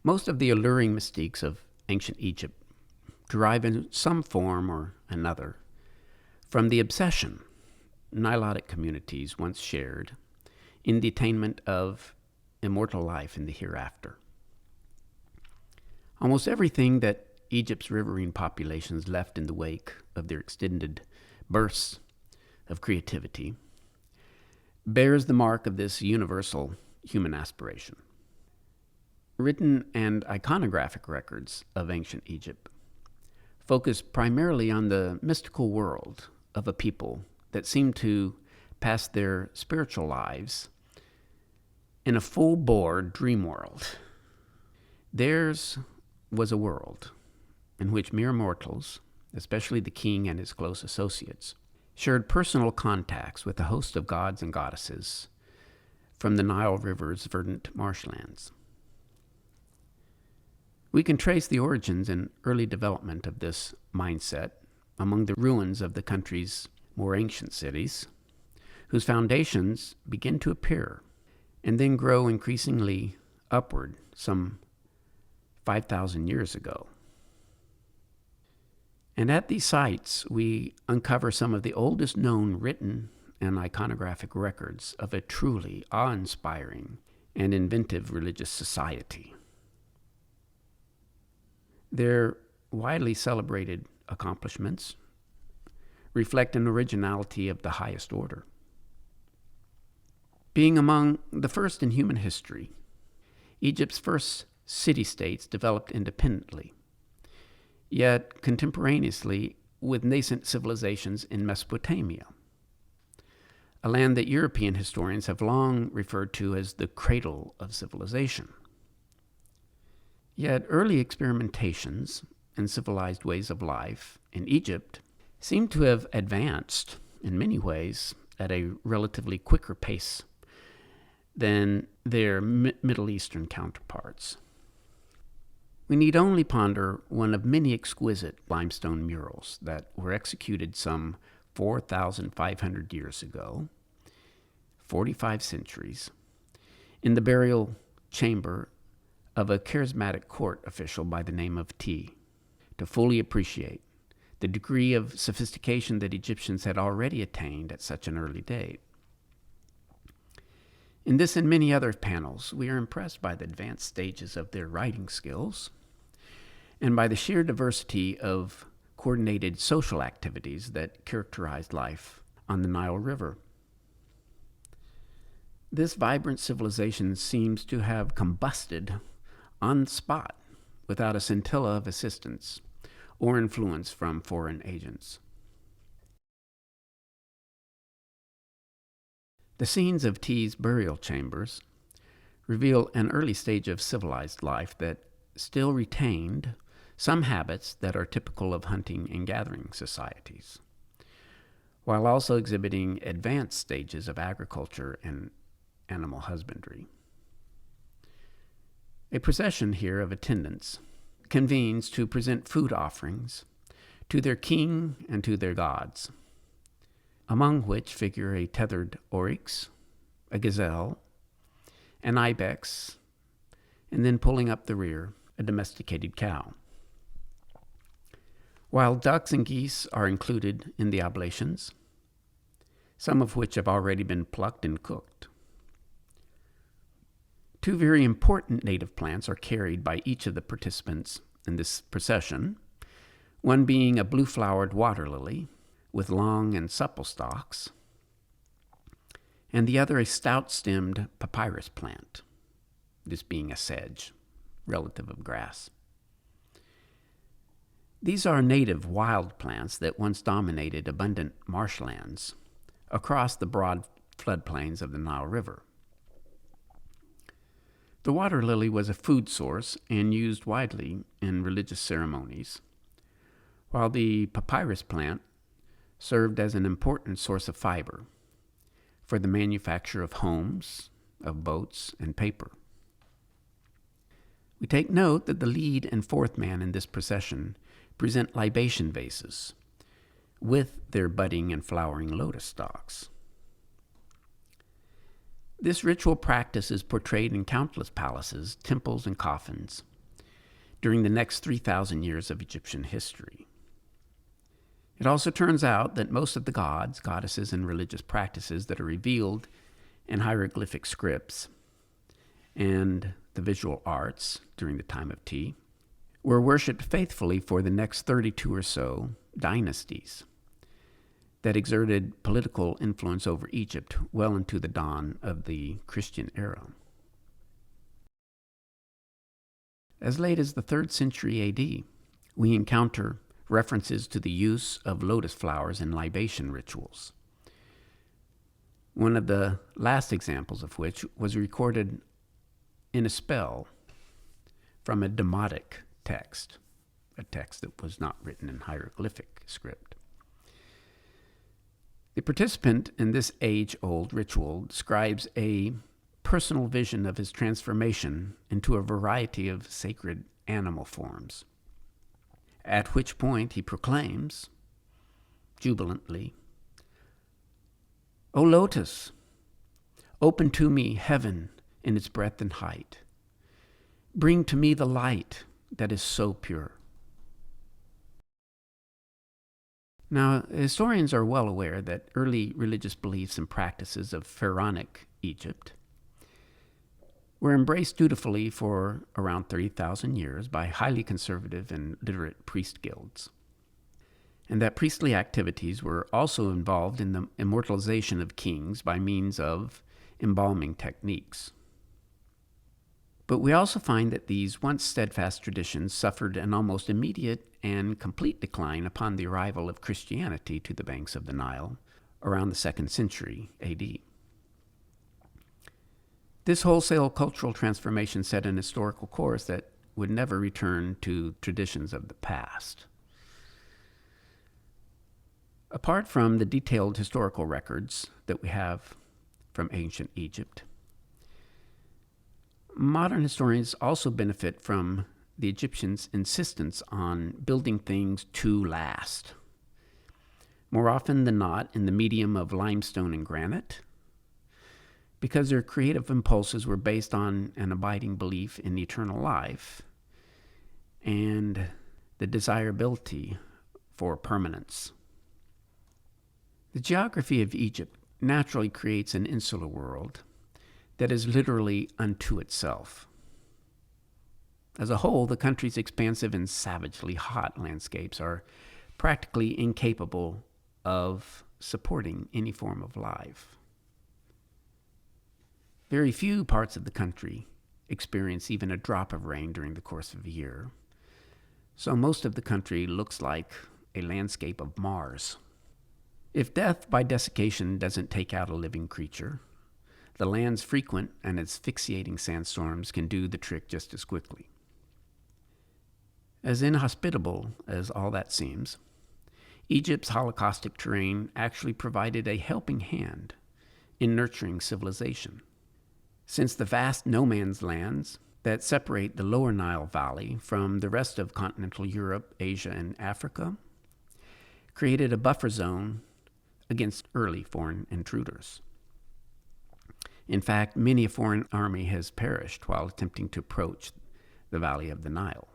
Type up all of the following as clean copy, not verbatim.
Most of the alluring mystiques of ancient Egypt derive in some form or another from the obsession Nilotic communities once shared in the attainment of immortal life in the hereafter. Almost everything that Egypt's riverine populations left in the wake of their extended bursts of creativity bears the mark of this universal human aspiration. Written and iconographic records of ancient Egypt focus primarily on the mystical world of a people that seemed to pass their spiritual lives in a full-bore dream world. Theirs was a world in which mere mortals, especially the king and his close associates, shared personal contacts with a host of gods and goddesses from the Nile River's verdant marshlands. We can trace the origins and early development of this mindset among the ruins of the country's more ancient cities, whose foundations begin to appear and then grow increasingly upward some 5,000 years ago. And at these sites, we uncover some of the oldest known written and iconographic records of a truly awe-inspiring and inventive religious society. Their widely celebrated accomplishments reflect an originality of the highest order. Being among the first in human history, Egypt's first city-states developed independently, yet contemporaneously with nascent civilizations in Mesopotamia, a land that European historians have long referred to as the cradle of civilization. Yet early experimentations in civilized ways of life in Egypt seem to have advanced, in many ways, at a relatively quicker pace than their Middle Eastern counterparts. We need only ponder one of many exquisite limestone murals that were executed some 4,500 years ago, 45 centuries, in the burial chamber of a charismatic court official by the name of T, to fully appreciate the degree of sophistication that Egyptians had already attained at such an early date. In this and many other panels, we are impressed by the advanced stages of their writing skills and by the sheer diversity of coordinated social activities that characterized life on the Nile River. This vibrant civilization seems to have combusted on the spot without a scintilla of assistance or influence from foreign agents. The scenes of T's burial chambers reveal an early stage of civilized life that still retained some habits that are typical of hunting and gathering societies, while also exhibiting advanced stages of agriculture and animal husbandry. A procession here of attendants convenes to present food offerings to their king and to their gods, among which figure a tethered oryx, a gazelle, an ibex, and then pulling up the rear, a domesticated cow. While ducks and geese are included in the oblations, some of which have already been plucked and cooked. Two very important native plants are carried by each of the participants in this procession, one being a blue-flowered water lily with long and supple stalks, and the other a stout-stemmed papyrus plant, this being a sedge, relative of grass. These are native wild plants that once dominated abundant marshlands across the broad floodplains of the Nile River. The water lily was a food source and used widely in religious ceremonies, while the papyrus plant served as an important source of fiber for the manufacture of homes, of boats, and paper. We take note that the lead and fourth man in this procession present libation vases with their budding and flowering lotus stalks. This ritual practice is portrayed in countless palaces, temples, and coffins during the next 3,000 years of Egyptian history. It also turns out that most of the gods, goddesses, and religious practices that are revealed in hieroglyphic scripts and the visual arts during the time of tea were worshipped faithfully for the next 32 or so dynasties that exerted political influence over Egypt well into the dawn of the Christian era. As late as the 3rd century AD, we encounter references to the use of lotus flowers in libation rituals, one of the last examples of which was recorded in a spell from a demotic text, a text that was not written in hieroglyphic script. The participant in this age-old ritual describes a personal vision of his transformation into a variety of sacred animal forms, at which point he proclaims, jubilantly, "O Lotus, open to me heaven in its breadth and height. Bring to me the light that is so pure." Now, historians are well aware that early religious beliefs and practices of pharaonic Egypt were embraced dutifully for around 30,000 years by highly conservative and literate priest guilds, and that priestly activities were also involved in the immortalization of kings by means of embalming techniques. But we also find that these once steadfast traditions suffered an almost immediate and complete decline upon the arrival of Christianity to the banks of the Nile around the 2nd century AD. This wholesale cultural transformation set an historical course that would never return to traditions of the past. Apart from the detailed historical records that we have from ancient Egypt, modern historians also benefit from the Egyptians' insistence on building things to last, more often than not in the medium of limestone and granite, because their creative impulses were based on an abiding belief in eternal life and the desirability for permanence. The geography of Egypt naturally creates an insular world that is literally unto itself. As a whole, the country's expansive and savagely hot landscapes are practically incapable of supporting any form of life. Very few parts of the country experience even a drop of rain during the course of a year, so most of the country looks like a landscape of Mars. If death by desiccation doesn't take out a living creature, the land's frequent and asphyxiating sandstorms can do the trick just as quickly. As inhospitable as all that seems, Egypt's holocaustic terrain actually provided a helping hand in nurturing civilization, since the vast no-man's lands that separate the lower Nile Valley from the rest of continental Europe, Asia, and Africa created a buffer zone against early foreign intruders. In fact, many a foreign army has perished while attempting to approach the valley of the Nile.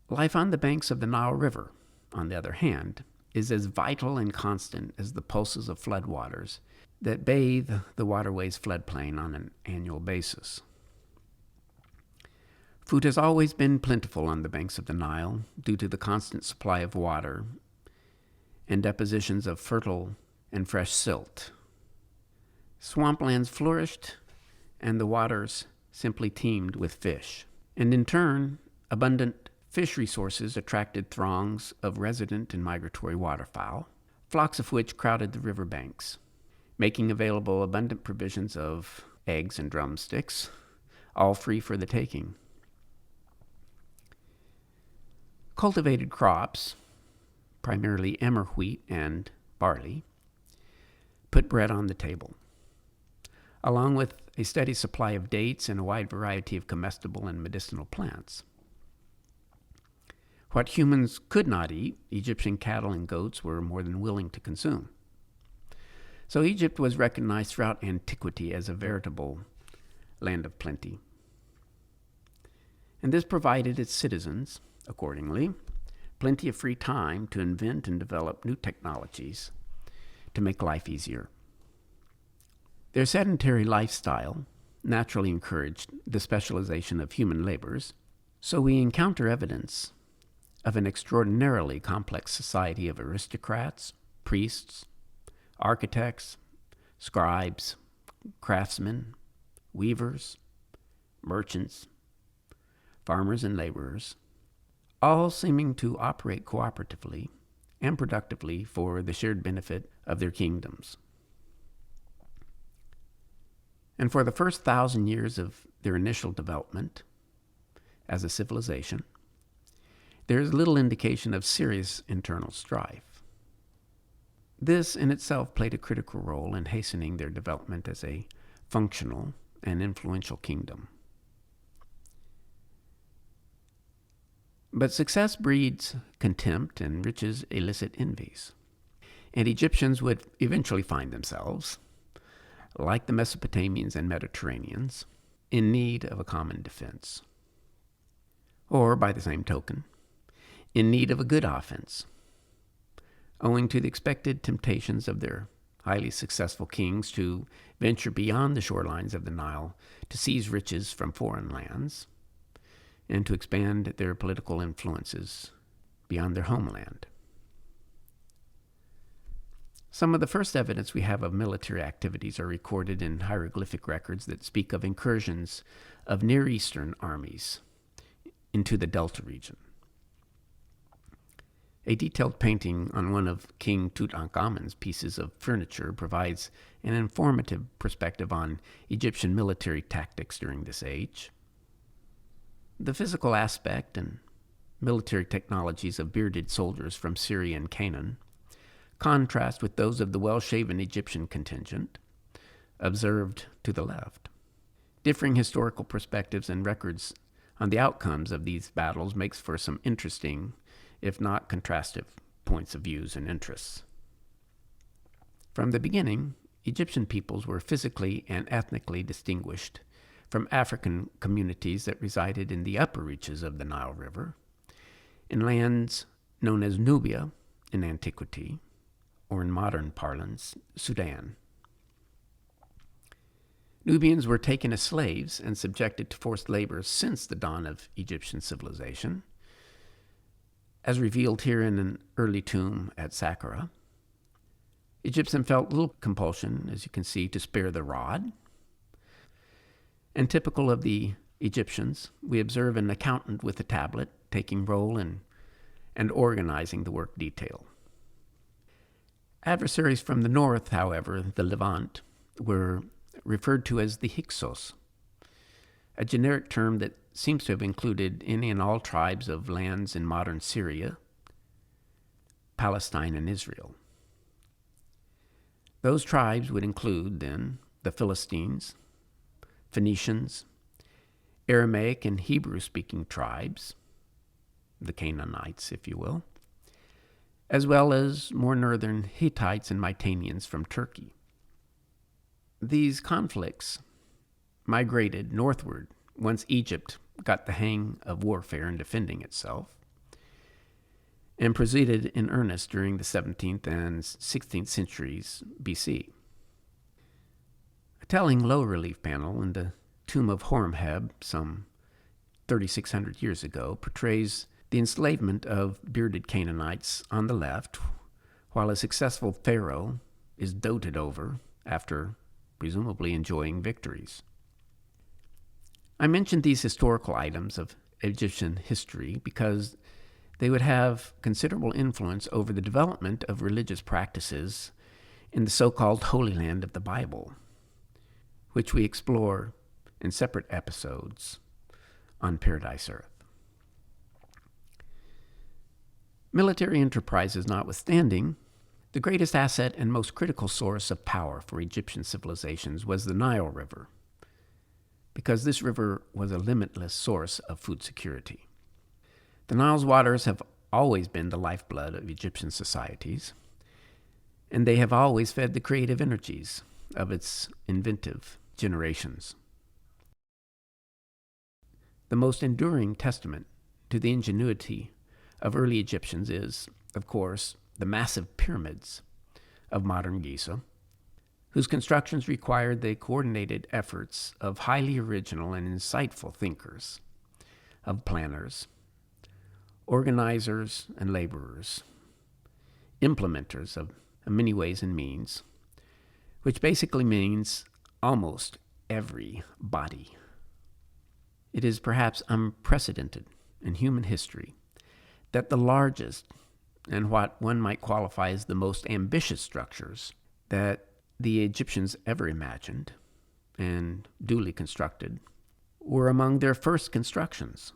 Life on the banks of the Nile River, on the other hand, is as vital and constant as the pulses of floodwaters that bathe the waterway's floodplain on an annual basis. Food has always been plentiful on the banks of the Nile due to the constant supply of water and depositions of fertile and fresh silt. Swamplands flourished, and the waters simply teemed with fish. And in turn, abundant fish resources attracted throngs of resident and migratory waterfowl, flocks of which crowded the riverbanks, making available abundant provisions of eggs and drumsticks, all free for the taking. Cultivated crops, primarily emmer wheat and barley, put bread on the table, along with a steady supply of dates and a wide variety of comestible and medicinal plants. What humans could not eat, Egyptian cattle and goats were more than willing to consume. So Egypt was recognized throughout antiquity as a veritable land of plenty. And this provided its citizens, accordingly, plenty of free time to invent and develop new technologies to make life easier. Their sedentary lifestyle naturally encouraged the specialization of human labors, so we encounter evidence of an extraordinarily complex society of aristocrats, priests, architects, scribes, craftsmen, weavers, merchants, farmers, and laborers, all seeming to operate cooperatively and productively for the shared benefit of their kingdoms. And for the first 1,000 years of their initial development as a civilization, there is little indication of serious internal strife. This in itself played a critical role in hastening their development as a functional and influential kingdom. But success breeds contempt and riches elicit envies. And Egyptians would eventually find themselves, like the Mesopotamians and Mediterraneans, in need of a common defense. Or, by the same token, in need of a good offense, owing to the expected temptations of their highly successful kings to venture beyond the shorelines of the Nile to seize riches from foreign lands and to expand their political influences beyond their homeland. Some of the first evidence we have of military activities are recorded in hieroglyphic records that speak of incursions of Near Eastern armies into the Delta region. A detailed painting on one of King Tutankhamun's pieces of furniture provides an informative perspective on Egyptian military tactics during this age. The physical aspect and military technologies of bearded soldiers from Syria and Canaan contrast with those of the well-shaven Egyptian contingent, observed to the left. Differing historical perspectives and records on the outcomes of these battles makes for some interesting, if not contrastive, points of views and interests. From the beginning, Egyptian peoples were physically and ethnically distinguished from African communities that resided in the upper reaches of the Nile River, in lands known as Nubia in antiquity, or in modern parlance, Sudan. Nubians were taken as slaves and subjected to forced labor since the dawn of Egyptian civilization, as revealed here in an early tomb at Saqqara. Egyptians felt little compulsion, as you can see, to spare the rod. And typical of the Egyptians, we observe an accountant with a tablet taking roll and organizing the work detail. Adversaries from the north, however, the Levant, were referred to as the Hyksos, a generic term that seems to have included any and all tribes of lands in modern Syria, Palestine, and Israel. Those tribes would include, then, the Philistines, Phoenicians, Aramaic and Hebrew-speaking tribes, the Canaanites, if you will, as well as more northern Hittites and Mycenaeans from Turkey. These conflicts migrated northward once Egypt got the hang of warfare and defending itself, and proceeded in earnest during the 17th and 16th centuries BC. A telling low-relief panel in the tomb of Horemheb, some 3,600 years ago, portrays the enslavement of bearded Canaanites on the left, while a successful pharaoh is doted over after presumably enjoying victories. I mentioned these historical items of Egyptian history because they would have considerable influence over the development of religious practices in the so-called Holy Land of the Bible, which we explore in separate episodes on Paradise Earth. Military enterprises notwithstanding, the greatest asset and most critical source of power for Egyptian civilizations was the Nile River, because this river was a limitless source of food security. The Nile's waters have always been the lifeblood of Egyptian societies, and they have always fed the creative energies of its inventive generations. The most enduring testament to the ingenuity of early Egyptians is, of course, the massive pyramids of modern Giza, whose constructions required the coordinated efforts of highly original and insightful thinkers, of planners, organizers and laborers, implementers of many ways and means, which basically means almost everybody. It is perhaps unprecedented in human history that the largest and what one might qualify as the most ambitious structures that the Egyptians ever imagined and duly constructed were among their first constructions.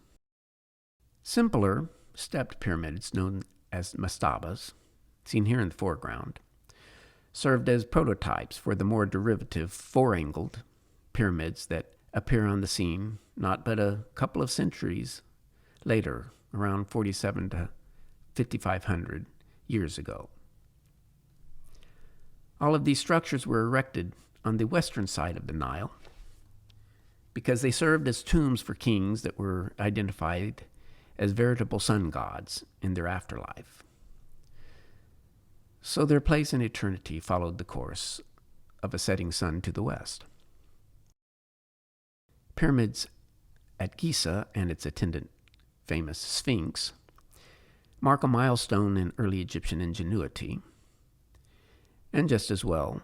Simpler stepped pyramids known as mastabas, seen here in the foreground, served as prototypes for the more derivative four-angled pyramids that appear on the scene not but a couple of centuries later, around 47 to 5,500 years ago. All of these structures were erected on the western side of the Nile because they served as tombs for kings that were identified as veritable sun gods in their afterlife. So their place in eternity followed the course of a setting sun to the west. Pyramids at Giza and its attendant famous Sphinx mark a milestone in early Egyptian ingenuity, and just as well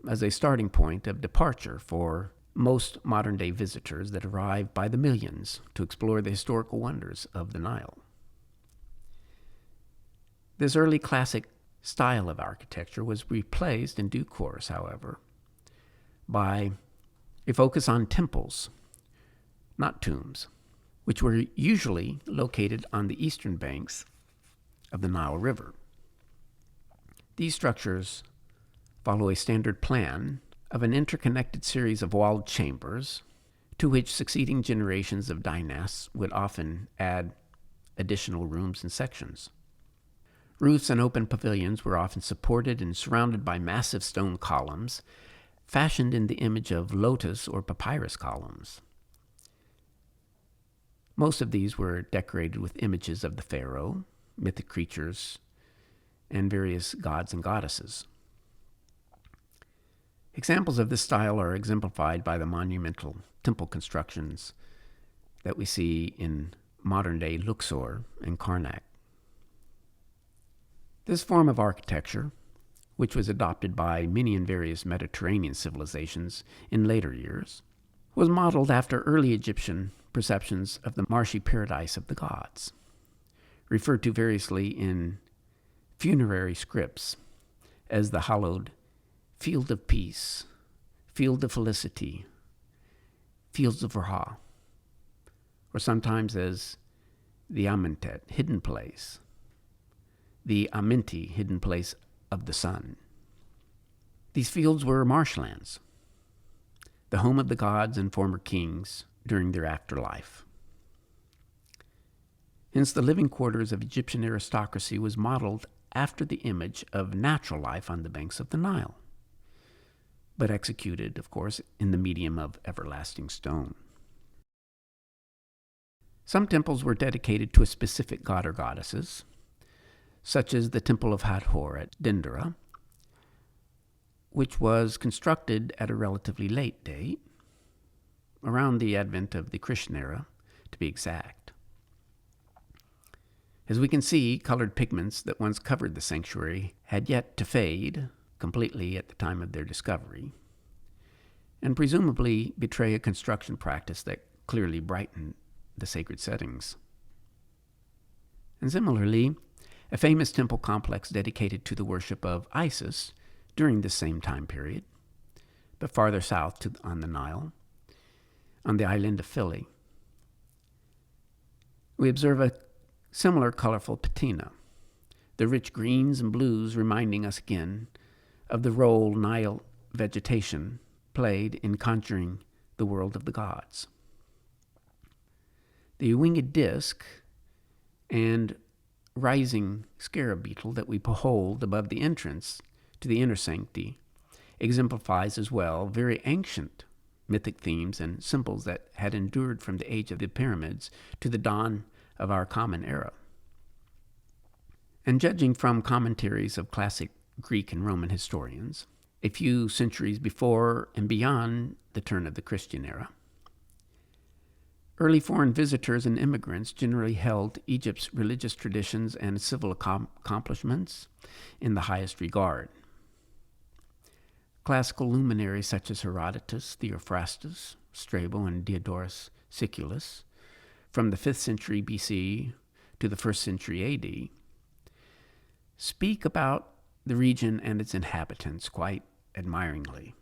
as a starting point of departure for most modern-day visitors that arrive by the millions to explore the historical wonders of the Nile. This early classic style of architecture was replaced in due course, however, by a focus on temples, not tombs, which were usually located on the eastern banks of the Nile River. These structures follow a standard plan of an interconnected series of walled chambers to which succeeding generations of dynasts would often add additional rooms and sections. Roofs and open pavilions were often supported and surrounded by massive stone columns fashioned in the image of lotus or papyrus columns. Most of these were decorated with images of the pharaoh, mythic creatures, and various gods and goddesses. Examples of this style are exemplified by the monumental temple constructions that we see in modern-day Luxor and Karnak. This form of architecture, which was adopted by many and various Mediterranean civilizations in later years, was modeled after early Egyptian perceptions of the marshy paradise of the gods, referred to variously in funerary scripts as the hallowed field of peace, field of felicity, fields of Ra, or sometimes as the Amentet, hidden place, the Amenti, hidden place of the sun. These fields were marshlands, the home of the gods and former kings during their afterlife. Hence, the living quarters of Egyptian aristocracy was modeled after the image of natural life on the banks of the Nile, but executed, of course, in the medium of everlasting stone. Some temples were dedicated to a specific god or goddesses, such as the Temple of Hathor at Dendera, which was constructed at a relatively late date, around the advent of the Christian era, to be exact. As we can see, colored pigments that once covered the sanctuary had yet to fade completely at the time of their discovery, and presumably betray a construction practice that clearly brightened the sacred settings. And similarly, a famous temple complex dedicated to the worship of Isis during this same time period, but farther south on the Nile, on the island of Philae, we observe a similar colorful patina, the rich greens and blues reminding us again of the role Nile vegetation played in conjuring the world of the gods. The winged disc and rising scarab beetle that we behold above the entrance to the inner sanctuary exemplifies as well very ancient mythic themes and symbols that had endured from the age of the pyramids to the dawn of our common era. And judging from commentaries of classic Greek and Roman historians, a few centuries before and beyond the turn of the Christian era, early foreign visitors and immigrants generally held Egypt's religious traditions and civil accomplishments in the highest regard. Classical luminaries such as Herodotus, Theophrastus, Strabo, and Diodorus Siculus, from the 5th century BC to the 1st century AD, speak about the region and its inhabitants quite admiringly,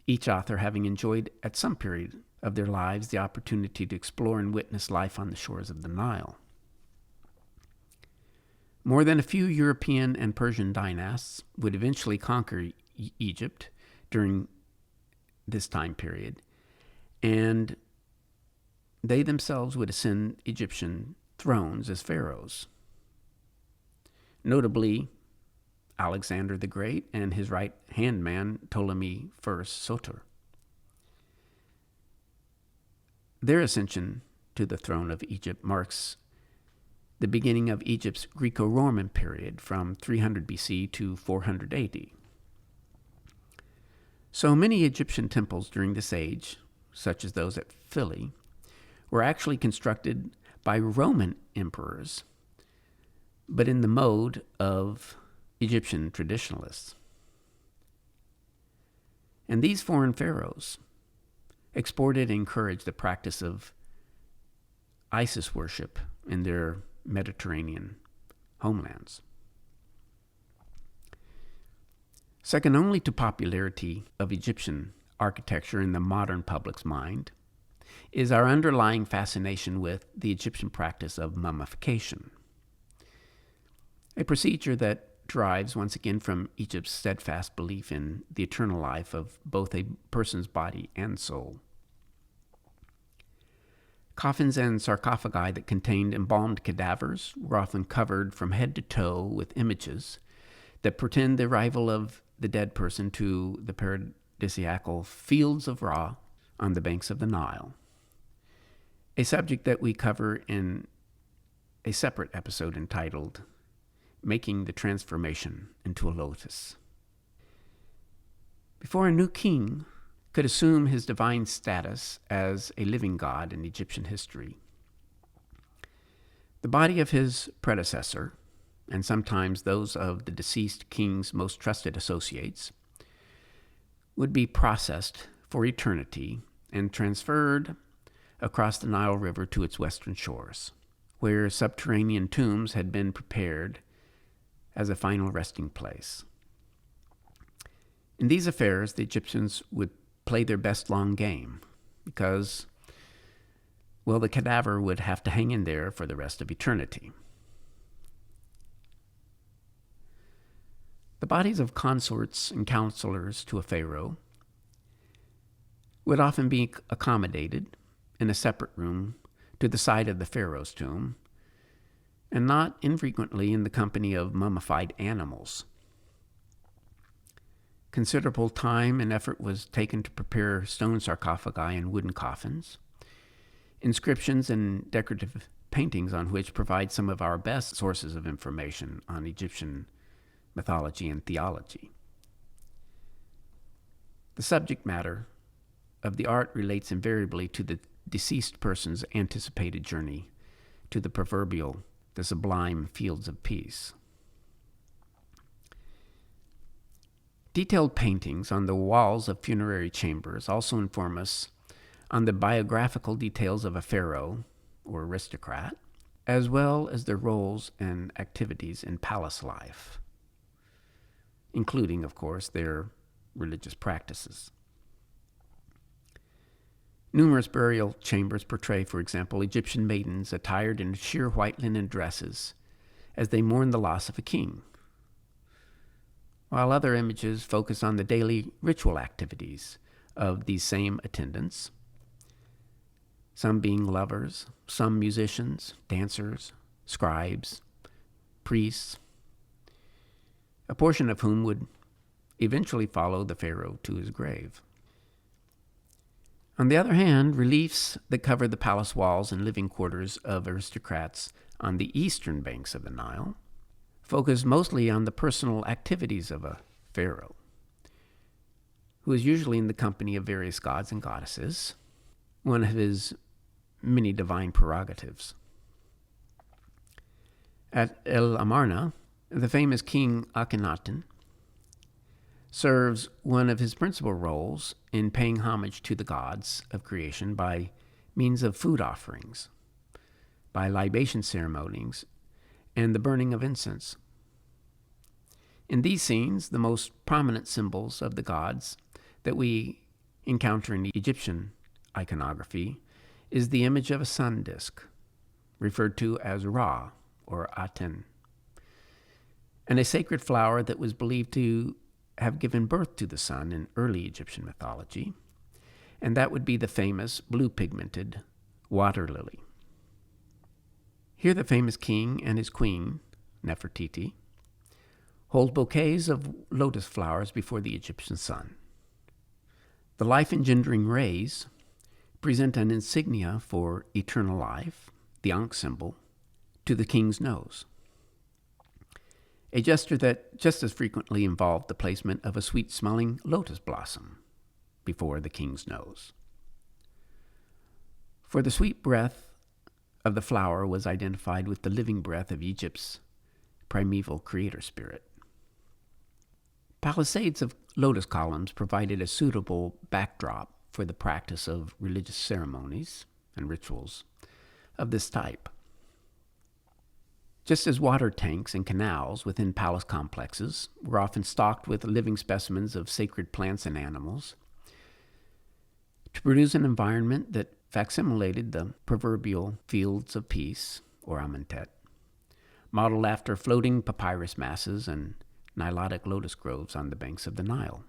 each author having enjoyed at some period of their lives the opportunity to explore and witness life on the shores of the Nile. More than a few European and Persian dynasts would eventually conquer Egypt during this time period, and they themselves would ascend Egyptian thrones as pharaohs. Notably, Alexander the Great and his right-hand man, Ptolemy I Soter. Their ascension to the throne of Egypt marks the beginning of Egypt's Greco-Roman period from 300 BC to 400 AD. So many Egyptian temples during this age, such as those at Philae, were actually constructed by Roman emperors, but in the mode of Egyptian traditionalists. And these foreign pharaohs exported and encouraged the practice of Isis worship in their Mediterranean homelands. Second only to popularity of Egyptian architecture in the modern public's mind is our underlying fascination with the Egyptian practice of mummification, a procedure that derives once again from Egypt's steadfast belief in the eternal life of both a person's body and soul. Coffins and sarcophagi that contained embalmed cadavers were often covered from head to toe with images that portend the arrival of the dead person to the paradisiacal fields of Ra on the banks of the Nile, a subject that we cover in a separate episode entitled Making the Transformation into a Lotus. Before a new king could assume his divine status as a living god in Egyptian history, the body of his predecessor, and sometimes those of the deceased king's most trusted associates, would be processed for eternity and transferred across the Nile River to its western shores, where subterranean tombs had been prepared as a final resting place. In these affairs, the Egyptians would play their best long game because, well, the cadaver would have to hang in there for the rest of eternity. The bodies of consorts and counselors to a pharaoh would often be accommodated in a separate room to the side of the pharaoh's tomb, and not infrequently in the company of mummified animals. Considerable time and effort was taken to prepare stone sarcophagi and wooden coffins. Inscriptions and decorative paintings on which provide some of our best sources of information on Egyptian mythology and theology. The subject matter of the art relates invariably to the deceased person's anticipated journey to the sublime fields of peace. Detailed paintings on the walls of funerary chambers also inform us on the biographical details of a pharaoh or aristocrat, as well as their roles and activities in palace life, including, of course, their religious practices. Numerous burial chambers portray, for example, Egyptian maidens attired in sheer white linen dresses as they mourn the loss of a king, while other images focus on the daily ritual activities of these same attendants, some being lovers, some musicians, dancers, scribes, priests, a portion of whom would eventually follow the pharaoh to his grave. On the other hand, reliefs that cover the palace walls and living quarters of aristocrats on the eastern banks of the Nile focus mostly on the personal activities of a pharaoh, who is usually in the company of various gods and goddesses, one of his many divine prerogatives. At El Amarna, the famous king Akhenaten serves one of his principal roles in paying homage to the gods of creation by means of food offerings, by libation ceremonies, and the burning of incense. In these scenes, the most prominent symbols of the gods that we encounter in Egyptian iconography is the image of a sun disk, referred to as Ra, or attain, and a sacred flower that was believed to have given birth to the sun in early Egyptian mythology, and that would be the famous blue-pigmented water lily. Here the famous king and his queen, Nefertiti, hold bouquets of lotus flowers before the Egyptian sun. The life-engendering rays present an insignia for eternal life, the Ankh symbol, to the king's nose, a gesture that just as frequently involved the placement of a sweet-smelling lotus blossom before the king's nose. For the sweet breath of the flower was identified with the living breath of Egypt's primeval creator spirit. Palisades of lotus columns provided a suitable backdrop for the practice of religious ceremonies and rituals of this type. Just as water tanks and canals within palace complexes were often stocked with living specimens of sacred plants and animals, to produce an environment that facsimilated the proverbial fields of peace, or Amentet, modeled after floating papyrus masses and Nilotic lotus groves on the banks of the Nile.